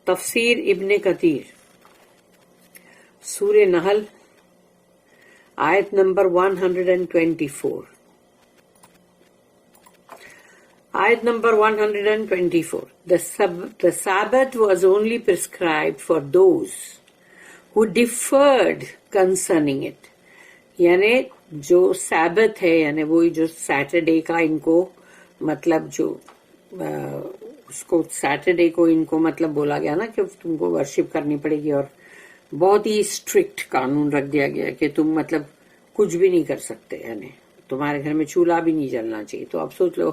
تفسیر ابن کثیر سورہ نحل آیت number 124. Ayat number 124. The Sabbath was only prescribed for those who differed concerning it. یعنی جو سابت ہے یعنی وہی جو سیٹرڈے کا ان کو مطلب جو اس کو سیٹرڈے کو ان کو مطلب بولا گیا نا کہ تم کو ورشپ کرنی پڑے گی اور بہت ہی اسٹرکٹ قانون رکھ دیا گیا کہ تم مطلب کچھ بھی نہیں کر سکتے یعنی تمہارے گھر میں چولہا بھی نہیں جلنا چاہیے. تو اب سوچ لو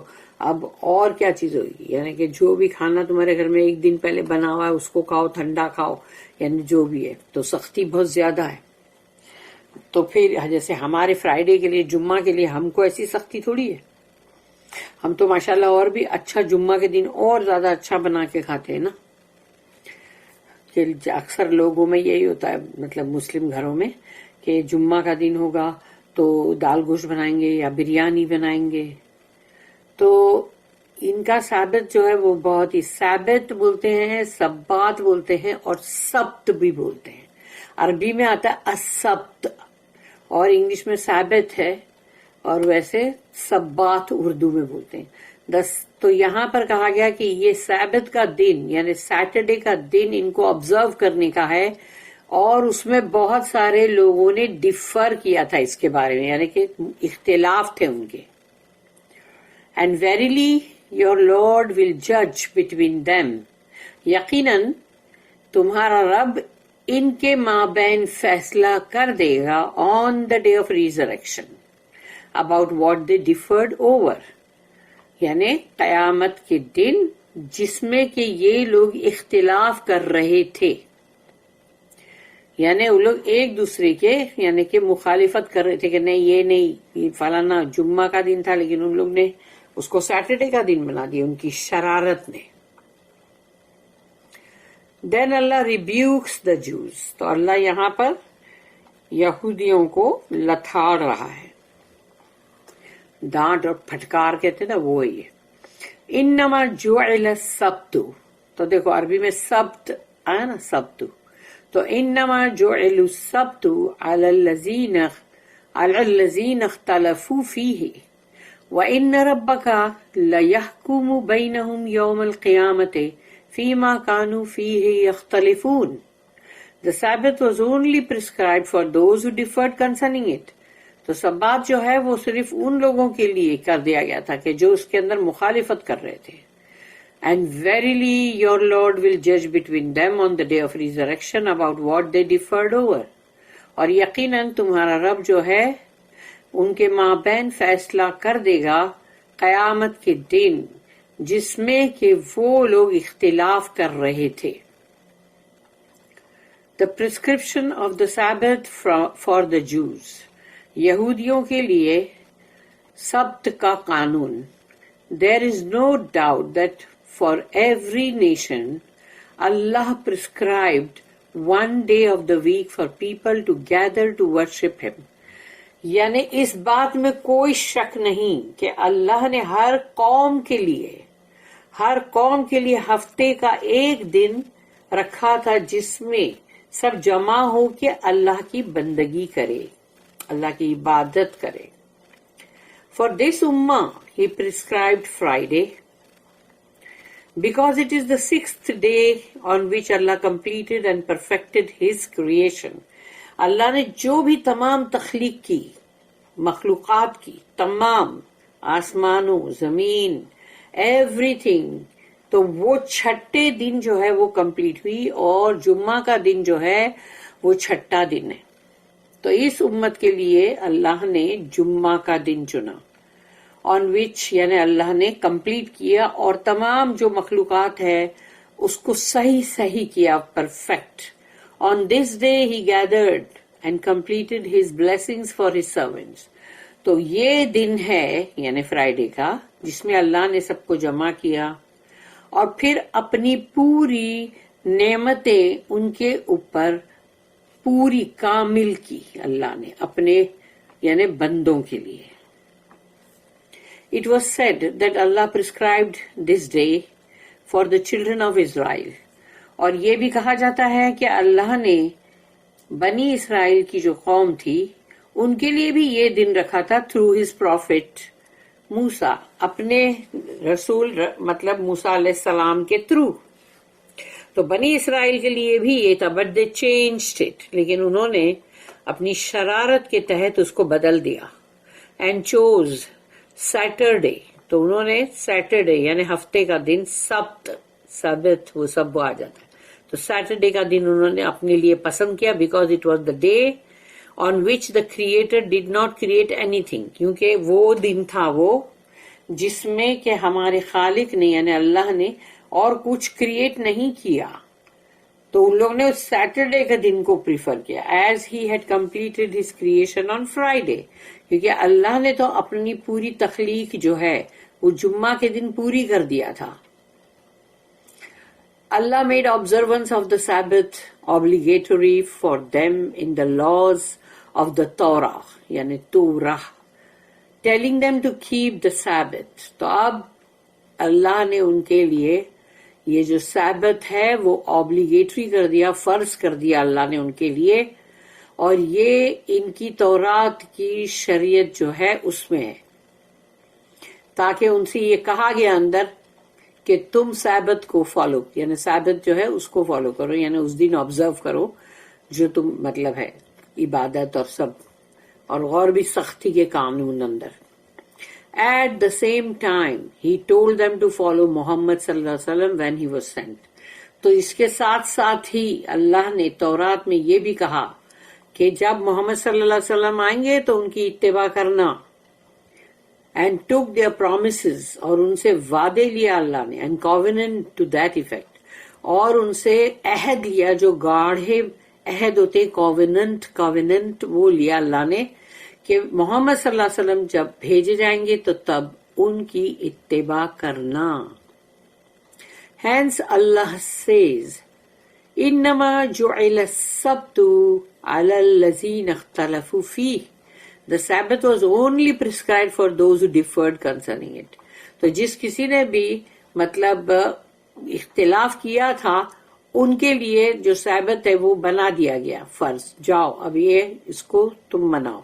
اب اور کیا چیز ہوگی یعنی کہ جو بھی کھانا تمہارے گھر میں ایک دن پہلے بنا ہوا ہے اس کو کھاؤ, ٹھنڈا کھاؤ, یعنی جو بھی ہے. تو سختی بہت زیادہ ہے. تو پھر جیسے ہمارے فرائیڈے کے لیے جمعہ کے لیے ہم کو ایسی سختی تھوڑی ہے. ہم تو ماشاءاللہ اور بھی اچھا جمعہ کے دن اور زیادہ اچھا بنا کے کھاتے ہیں نا. کہ اکثر لوگوں میں یہی ہوتا ہے مطلب مسلم گھروں میں کہ جمعہ کا دن ہوگا تو دال گوشت بنائیں گے یا بریانی بنائیں گے. تو ان کا سابت جو ہے وہ بہت ہی سابت بولتے ہیں, سبات بولتے ہیں اور سبت بھی بولتے ہیں. عربی میں آتا ہے السبت اور انگلش میں سابت ہے اور ویسے سبات اردو میں بولتے ہیں. تو یہاں پر کہا گیا کہ یہ سابت کا دن یعنی سیٹرڈے کا دن ان کو آبزرو کرنے کا ہے اور اس میں بہت سارے لوگوں نے ڈفر کیا تھا اس کے بارے میں یعنی کہ اختلاف تھے ان کے. اینڈ ویریلی یور لارڈ ول جج بٹوین دیم, یقیناً تمہارا رب ان کے مابین فیصلہ کر دے گا on the day of resurrection about what they differed over, یعنی قیامت کے دن جس میں کہ یہ لوگ اختلاف کر رہے تھے. یعنی وہ لوگ ایک دوسرے کے یعنی کہ مخالفت کر رہے تھے کہ نہیں یہ نہیں یہ فلانا جمعہ کا دن تھا لیکن ان لوگ نے اس کو سیٹرڈے کا دن بنا دیا ان کی شرارت نے. دین اللہ ریبیوکس دا جوز, تو اللہ یہاں پر یہودیوں کو لتھاڑ رہا ہے. ڈانٹ اور پھٹکار کہتے نا وہی ہے. انما جعل السبت, تو دیکھو عربی میں سبت آیا نا سبت, تو انما جعل السبت علی الذین اختلفوا فیہ وان ربک لیحکم بینہم یوم القیامۃ فیما کانوا فیہ یختلفون. The Sabbath was only prescribed for those who differed concerning it. تو سبات جو ہے وہ صرف ان لوگوں کے لیے کر دیا گیا تھا کہ جو اس کے اندر مخالفت کر رہے تھے. And verily your Lord will judge between them on the day of resurrection about what they differed over. اور یقیناً تمہارا رب جو ہے ان کے مابین فیصلہ کر دے گا قیامت کے دن جس میں کہ وہ لوگ اختلاف کر رہے تھے. The prescription of the Sabbath for the Jews. یہودیوں کے لیے سبت کا قانون. There is no doubt that for every nation Allah prescribed one day of the week for people to gather to worship Him. یعنی اس بات میں کوئی شک نہیں کہ اللہ نے ہر قوم کے لیے ہفتے کا ایک دن رکھا تھا جس میں سب جمع ہو کے اللہ کی بندگی کرے, اللہ کی عبادت کرے. For this ummah he prescribed Friday because it is the 6th day on which Allah completed and perfected his creation. اللہ نے جو بھی تمام تخلیق کی مخلوقات کی تمام آسمانوں زمین ایوری تھنگ, تو وہ چھٹے دن جو ہے وہ کمپلیٹ ہوئی اور جمعہ کا دن جو ہے وہ چھٹا دن ہے. تو اس امت کے لیے اللہ نے جمعہ کا دن چنا آن وچ یعنی اللہ نے کمپلیٹ کیا اور تمام جو مخلوقات ہے اس کو صحیح کیا perfect. On this day he gathered and completed his blessings for his servants. تو یہ دن ہے یعنی فرائیڈے کا جس میں اللہ نے سب کو جمع کیا اور پھر اپنی پوری نعمتیں ان کے اوپر پوری کامل کی اللہ نے اپنے یعنی بندوں کے لیے. It was said that Allah prescribed this day for the children of Israel. اور یہ بھی کہا جاتا ہے کہ اللہ نے بنی اسرائیل کی جو قوم تھی ان کے لیے بھی یہ دن رکھا تھا تھرو ہز پروفٹ موسیٰ، اپنے رسول مطلب موسیٰ علیہ السلام کے تھرو. تو بنی اسرائیل کے لیے بھی یہ تھا، بٹ دے چینجڈ اٹ، لیکن انہوں نے اپنی شرارت کے تحت اس کو بدل دیا. اینڈ چوز سیٹرڈے، تو انہوں نے سیٹرڈے یعنی ہفتے کا دن، سبت وہ سب آ جاتا ہے، تو سیٹرڈے کا دن انہوں نے اپنے لیے پسند کیا، because it was the day on which the creator did not create any thing, کیونکہ وہ دن تھا وہ جس میں کہ ہمارے خالق نے یعنی اللہ نے اور کچھ کریٹ نہیں کیا. تو ان لوگ نے اس سیٹرڈے کا دن کو پریفر کیا، as he had completed his creation on Friday, کیونکہ اللہ نے تو اپنی پوری تخلیق جو ہے وہ جمعہ کے دن پوری کر دیا تھا. Allah made observance of the Sabbath obligatory for them in the laws of the Torah, یعنی تورہ، telling them to keep the Sabbath. تو اب اللہ نے ان کے لیے یہ جو سابت ہے وہ obligatory کر دیا، فرض کر دیا اللہ نے ان کے لیے، اور یہ ان کی تورات کی شریعت جو ہے اس میں ہے، تاکہ ان سے یہ کہا گیا اندر کہ تم سابت کو فالو، یعنی سابت جو ہے اس کو فالو کرو، یعنی اس دن آبزرو کرو جو تم مطلب ہے عبادت اور سب، اور غور بھی سختی کے قانون اندر. At the same time, he told them to follow Muhammad صلی اللہ علیہ وسلم when he was sent. تو اس کے ساتھ ساتھ ہی اللہ نے تورات میں یہ بھی کہا کہ جب محمد صلی اللہ علیہ وسلم آئیں گے تو ان کی اتباع کرنا. And took their promises، اور ان سے وعدے لیا اللہ نے، and covenant to that effect، اور ان سے عہد لیا، جو گاڑھے عہد ہوتے covenant وہ لیا اللہ نے کہ محمد صلی اللہ علیہ وسلم جب بھیجے جائیں گے تو تب ان کی اتباع کرنا. Hence Allah says انما جعل السبت على الذين اختلفوا فيه. The Sabbath was only prescribed for those who differed concerning it. تو جس کسی نے بھی مطلب اختلاف کیا تھا ان کے لیے جو سابت ہے وہ بنا دیا گیا فرض، جاؤ اب یہ اس کو تم مناؤ،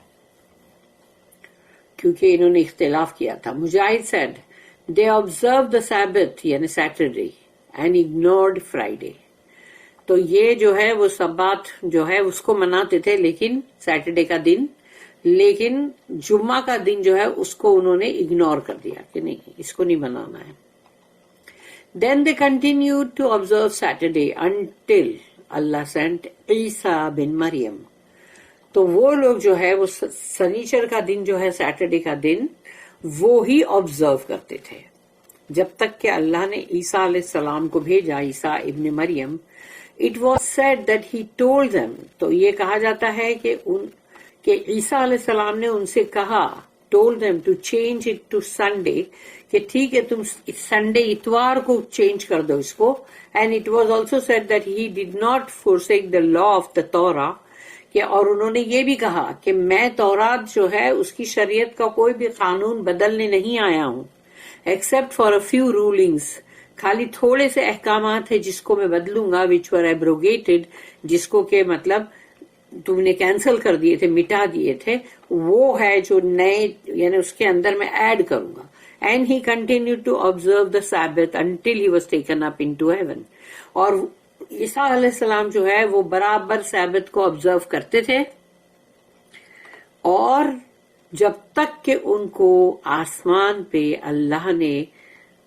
کیونکہ انہوں نے اختلاف کیا تھا. مجاہد said they observed the Sabbath یعنی Saturday and ignored Friday. تو یہ جو ہے وہ سبات جو ہے اس کو مناتے تھے لیکن سیٹرڈے کا دن، لیکن جمعہ کا دن جو ہے اس کو انہوں نے اگنور کر دیا کہ نہیں اس کو نہیں منانا ہے. Then they continued to observe Saturday until Allah sent Isa bin Maryam. تو وہ لوگ جو ہے وہ سنیچر کا دن جو ہے سیٹرڈے کا دن وہ ہی آبزرو کرتے تھے جب تک کہ اللہ نے عیسیٰ علیہ السلام کو بھیجا، عیسیٰ ابن مریم. It was said that he told them، تو یہ کہا جاتا ہے کہ عیسیٰ علیہ السلام نے ان سے کہا، told them to change it to Sunday، کہ ٹھیک ہے تم سنڈے اتوار کو چینج کر دو اس کو. And it was also said that he did not forsake the law of the Torah، کہ اور انہوں نے یہ بھی کہا کہ میں تورات جو ہے اس کی شریعت کا کوئی بھی قانون بدلنے نہیں آیا ہوں، except for a few rulings، خالی تھوڑے سے احکامات ہیں جس کو میں بدلوں گا، which were abrogated، جس کو کہ مطلب تم نے کینسل کر دیے تھے، مٹا دیے تھے، وہ ہے جو نئے یعنی اس کے اندر میں ایڈ کروں گا. And he continued to observe the Sabbath until he was taken up into heaven. اور عیسیٰ علیہ السلام جو ہے وہ برابر سابت کو آبزرو کرتے تھے اور جب تک کہ ان کو آسمان پہ اللہ نے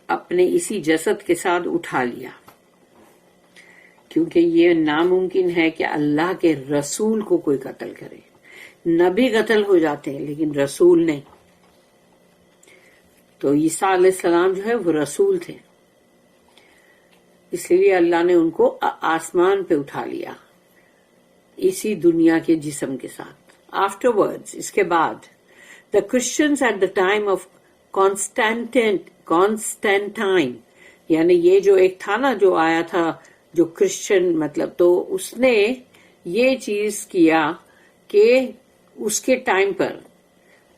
اپنے اسی جسد کے ساتھ اٹھا لیا، کیونکہ یہ ناممکن ہے کہ اللہ کے رسول کو کوئی قتل کرے. نبی قتل ہو جاتے ہیں لیکن رسول نہیں. تو عیسیٰ علیہ السلام جو ہے وہ رسول تھے، اس لیے اللہ نے ان کو آسمان پہ اٹھا لیا اسی دنیا کے جسم کے ساتھ. Afterwards، اس کے بعد the Christians at the time of Constantine، یعنی یہ جو ایک تھا نا جو آیا تھا جو کرسچن مطلب، تو اس نے یہ چیز کیا کہ اس کے time per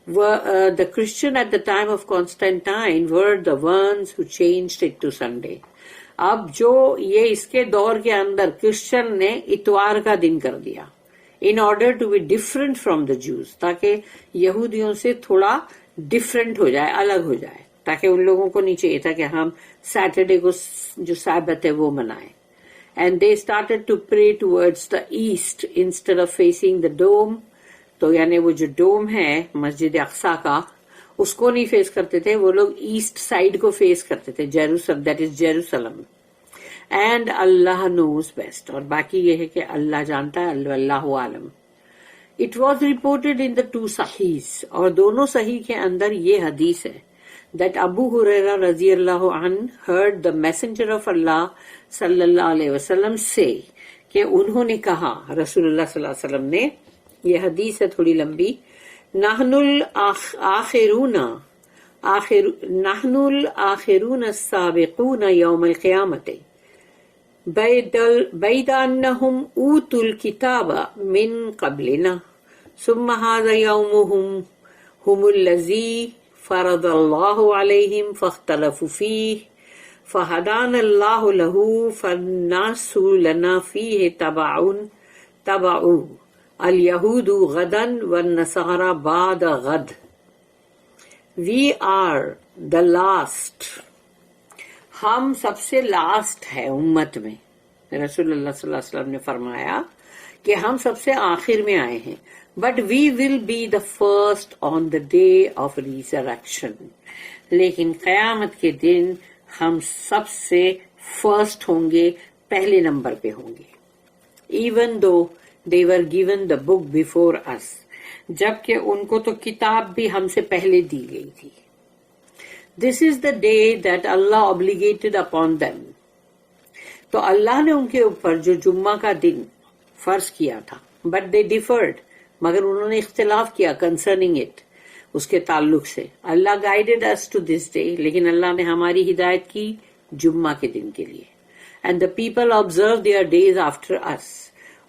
the Christian at the time of Constantine were the ones who changed it to Sunday. اب جو یہ اس کے دور کے اندر کرسچن نے اتوار کا دن کر دیا in order to be different from the Jews, تاکہ یہودیوں سے تھوڑا ڈفرنٹ ہو جائے، الگ ہو جائے، تاکہ ان لوگوں کو نہیں چاہیے تھا کہ ہم سیٹرڈے کو جو سابت ہے وہ منائیں. And they started to pray towards the east instead of facing the dome. تو یعنی وہ جو ڈوم ہے مسجد اقصی کا، اس کو نہیں فیس کرتے تھے، وہ لوگ ایسٹ سائڈ کو فیس کرتے تھے، that is Jerusalem. And Allah knows best, اور باقی یہ ہے کہ اللہ جانتا ہے، اللہ عالم. اٹ واز رپورٹڈ ان دا 2 صحیحs، اور دونوں صحیح کے اندر یہ حدیث ہے that Abu Hurairah رضی اللہ عنہ heard the messenger of Allah صلی اللہ علیہ وسلم say کہ انہوں نے کہا، رسول اللہ صلی اللہ علیہ وسلم نے، یہ حدیث ہے تھوڑی لمبی، نحن الآخرون السابقون یوم القیامت بید انہم اوتوا الکتاب من قبلنا ثم هذا یومهم هم الذی فرض اللہ علیہم فاختلفوا فیہ فہدانا اللہ لہ فالناس لنا فیہ تبع الیہود غدا والنصارى بعد غد. We are the last. ہم سب سے لاسٹ ہے امت میں. رسول اللہ صلی اللہ علیہ وسلم نے فرمایا کہ ہم سب سے آخر میں آئے ہیں. But we will be the first on the day of resurrection. لیکن قیامت کے دن ہم سب سے فرسٹ ہوں گے، پہلے نمبر پہ ہوں گے. Even though they were given the book before us. جبکہ ان کو تو کتاب بھی ہم سے پہلے دی گئی تھی. This is the day that Allah obligated upon them. تو اللہ نے ان کے اوپر جو جمعہ کا دن فرض کیا تھا. But they differed. مگر انہوں نے اختلاف کیا concerning it. اس کے تعلق سے. اللہ guided us to this day. لیکن اللہ نے ہماری ہدایت کی جمعہ کے دن کے لیے. And the people observed their days after us.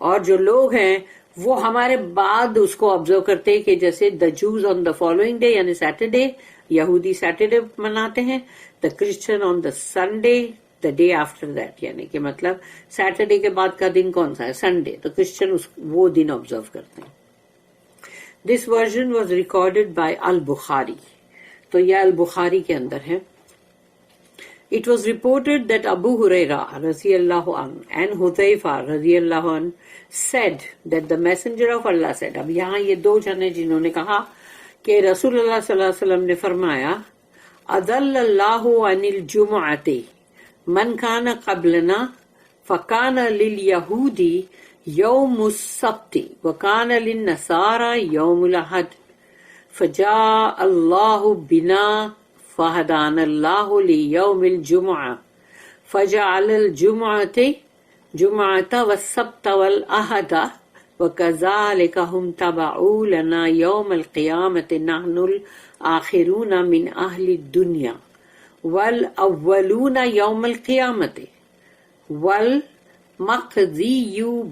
اور جو لوگ ہیں وہ ہمارے بعد اس کو آبزرو کرتے کہ جیسے دا جوز آن دا فالوئنگ ڈے یعنی سیٹرڈے، یہودی سیٹرڈے مناتے ہیں، the Christian on the Sunday the day after that, یعنی کہ مطلب سیٹرڈے کے بعد کا دن کون سا ہے؟ سنڈے. تو کرسچن وہ دن آبزرو کرتے ہیں. This version was recorded by al Bukhari. تو یہ البخاری کے اندر ہے. It was reported that Abu Hurairah radiyallahu anhu and Hudhayfa radiyallahu anhu said that the messenger of Allah said. اب یہاں یہ دو جنے جنہوں نے کہا کہ رسول اللہ صلی اللہ علیہ وسلم نے فرمایا اضل اللہ عن الجمعۃ من کان قبلنا فکان للیہود یوم السبت وکان للنصارى یوم الاحد فجاء اللہ بنا فہدان اللہ لیوم الجمعہ فجعل الجمعۃ جمعۃ والسبت والاحد وکذالک ہم تبعوا لنا یوم القیامۃ نحن الآخرون من اہل الدنیا والاولون یوم القیامۃ والمقضی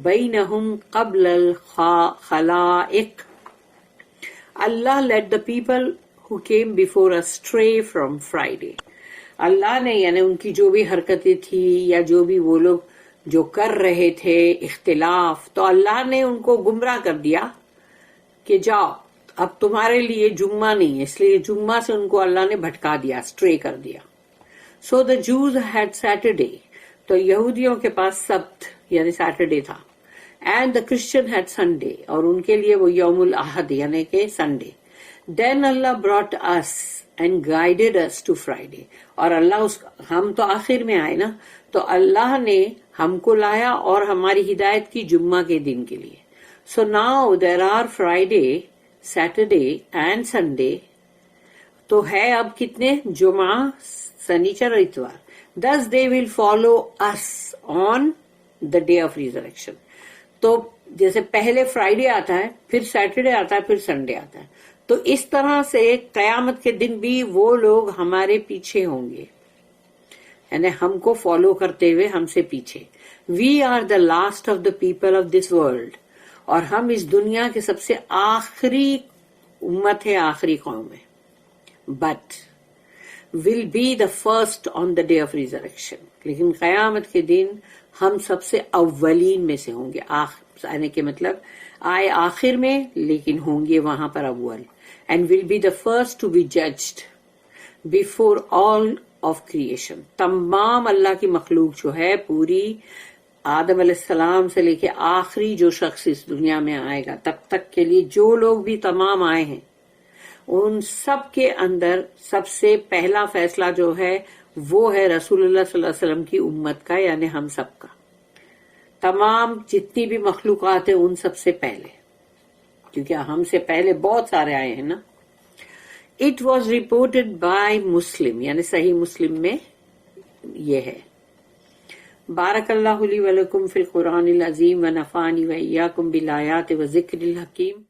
بینہم قبل الخلائق. Allah led the people who came before us stray from Friday. اللہ نے یعنی ان کی جو بھی حرکتیں تھی یا جو بھی وہ لوگ جو کر رہے تھے اختلاف، تو اللہ نے ان کو گمراہ کر دیا کہ جاؤ اب تمہارے لیے جمعہ نہیں ہے، اس لیے جمعہ سے ان کو اللہ نے بھٹکا دیا، اسٹرے کر دیا. سو دا جوز ہیڈ سیٹرڈے، تو یہودیوں کے پاس سبت یعنی سیٹرڈے تھا. And the Christian had Sunday, اور ان کے لیے وہ یوم الاحد یعنی کہ Sunday. Then Allah brought us and guided us to Friday. اور اللہ ہم تو آخر میں آئے نا، تو اللہ نے ہم کو لایا اور ہماری ہدایت کی جمعہ کے دن کے لیے. So now there are Friday, Saturday and Sunday. تو ہے اب کتنے؟ جمعہ، سنیچر اور اتوار. Thus they will follow us on the day of resurrection. تو جیسے پہلے فرائیڈے آتا ہے، پھر سیٹرڈے آتا ہے، پھر سنڈے آتا ہے. تو اس طرح سے قیامت کے دن بھی وہ لوگ ہمارے پیچھے ہوں گے، یعنی ہم کو فالو کرتے ہوئے ہم سے پیچھے. We are the last of the people of this world, اور ہم اس دنیا کے سب سے آخری امت ہے، آخری قوم ہے. But will be the first on the day of resurrection, لیکن قیامت کے دن ہم سب سے اولین میں سے ہوں گے. آنے کے مطلب آئے آخر میں لیکن ہوں گے وہاں پر اول. And will be the first to be judged before all of creation. تمام اللہ کی مخلوق جو ہے پوری، آدم علیہ السلام سے لے کے آخری جو شخص اس دنیا میں آئے گا تب تک کے لیے جو لوگ بھی تمام آئے ہیں ان سب کے اندر سب سے پہلا فیصلہ جو ہے وہ ہے رسول اللہ صلی اللہ علیہ وسلم کی امت کا، یعنی ہم سب کا. تمام جتنی بھی مخلوقات ہیں ان سب سے پہلے، کیونکہ ہم سے پہلے بہت سارے آئے ہیں نا. It was reported by Muslim, یعنی صحیح مسلم میں یہ ہے. بارک اللہ لی ولکم فی القرآن العظیم ونفعنی وإیاکم بالآیات وذکر الحکیم.